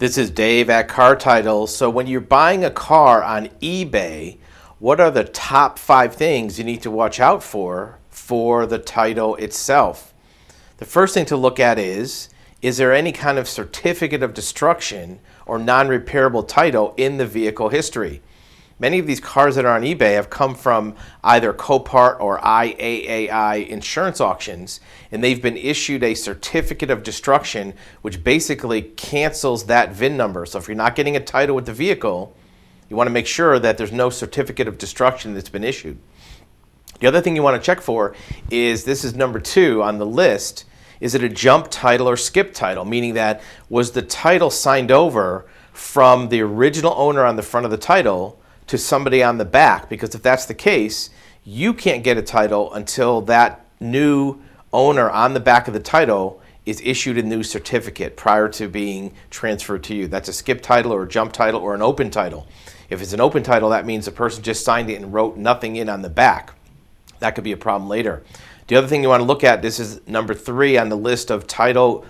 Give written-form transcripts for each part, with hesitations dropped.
This is Dave at Car Titles. So when you're buying a car on eBay, what are the top 5 things you need to watch out for the title itself? The first thing to look at is there any kind of certificate of destruction or non-repairable title in the vehicle history? Many of these cars that are on eBay have come from either Copart or IAAI insurance auctions, and they've been issued a certificate of destruction, which basically cancels that VIN number. So if you're not getting a title with the vehicle, you want to make sure that there's no certificate of destruction that's been issued. The other thing you want to check for is, this is number 2 on the list, is it a jump title or skip title? Meaning that, was the title signed over from the original owner on the front of the title to somebody on the back? Because if that's the case, you can't get a title until that new owner on the back of the title is issued a new certificate prior to being transferred to you. That's a skip title or a jump title or an open title. If it's an open title, that means the person just signed it and wrote nothing in on the back. That could be a problem later. The other thing you want to look at, this is number 3 on the list of title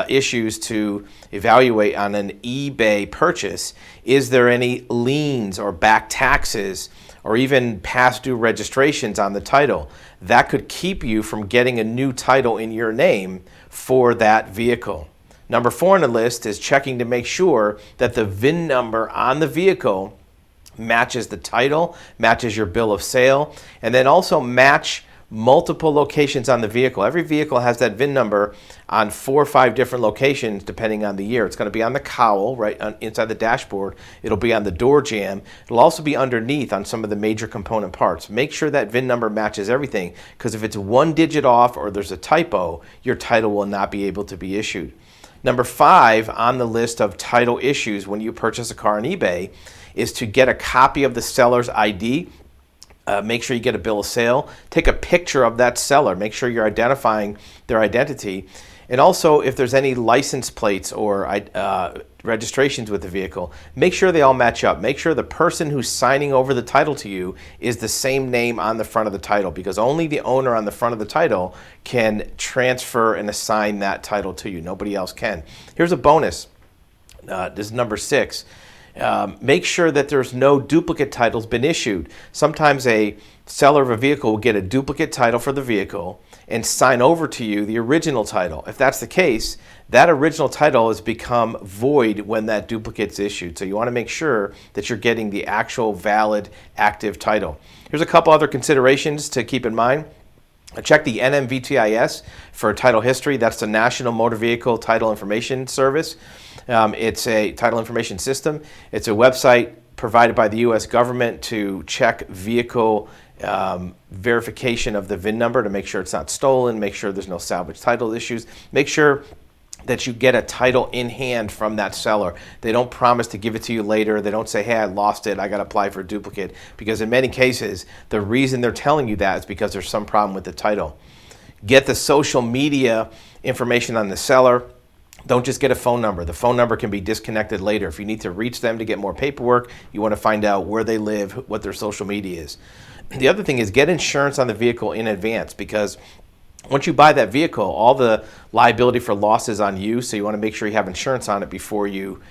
issues to evaluate on an eBay purchase. Is there any liens or back taxes or even past due registrations on the title? That could keep you from getting a new title in your name for that vehicle. Number 4 on the list is checking to make sure that the VIN number on the vehicle matches the title, matches your bill of sale, and then also match multiple locations on the vehicle. Every vehicle has that VIN number on 4 or 5 different locations depending on the year. It's going to be on the cowl, right inside the dashboard. It'll be on the door jamb. It'll also be underneath on some of the major component parts. Make sure that VIN number matches everything, because if it's 1 digit off or there's a typo, your title will not be able to be issued. Number 5 on the list of title issues when you purchase a car on eBay is to get a copy of the seller's ID. Make sure you get a bill of sale. Take a picture of that seller. Make sure you're identifying their identity. And also, if there's any license plates or registrations with the vehicle, make sure they all match up. Make sure the person who's signing over the title to you is the same name on the front of the title, because only the owner on the front of the title can transfer and assign that title to you. Nobody else can. Here's a bonus. This is number 6. Make sure that there's no duplicate titles been issued. Sometimes a seller of a vehicle will get a duplicate title for the vehicle and sign over to you the original title. If that's the case, that original title has become void when that duplicate's issued. So you want to make sure that you're getting the actual valid active title. Here's a couple other considerations to keep in mind. Check the NMVTIS for title history. That's the National Motor Vehicle Title Information Service. It's a title information system. It's a website provided by the U.S. government to check vehicle verification of the VIN number to make sure it's not stolen, make sure there's no salvage title issues, make sure that you get a title in hand from that seller. They don't promise to give it to you later. They don't say, hey, I lost it, I got to apply for a duplicate, because in many cases, the reason they're telling you that is because there's some problem with the title. Get the social media information on the seller. Don't just get a phone number. The phone number can be disconnected later. If you need to reach them to get more paperwork, you want to find out where they live, what their social media is. The other thing is, get insurance on the vehicle in advance, because once you buy that vehicle, all the liability for loss is on you, so you want to make sure you have insurance on it before you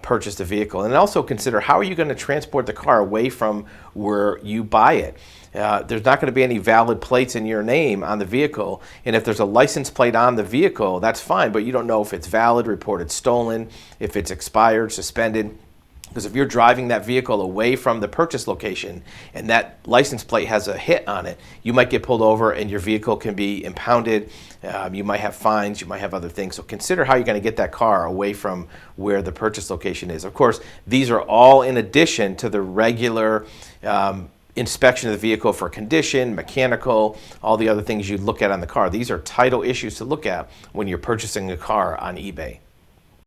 purchase the vehicle. And also consider, how are you going to transport the car away from where you buy it? There's not going to be any valid plates in your name on the vehicle, and if there's a license plate on the vehicle, that's fine, but you don't know if it's valid, reported stolen, if it's expired, suspended. Because if you're driving that vehicle away from the purchase location and that license plate has a hit on it, you might get pulled over and your vehicle can be impounded. You might have fines, you might have other things. So consider how you're going to get that car away from where the purchase location is. Of course, these are all in addition to the regular inspection of the vehicle for condition, mechanical, all the other things you look at on the car. These are title issues to look at when you're purchasing a car on eBay.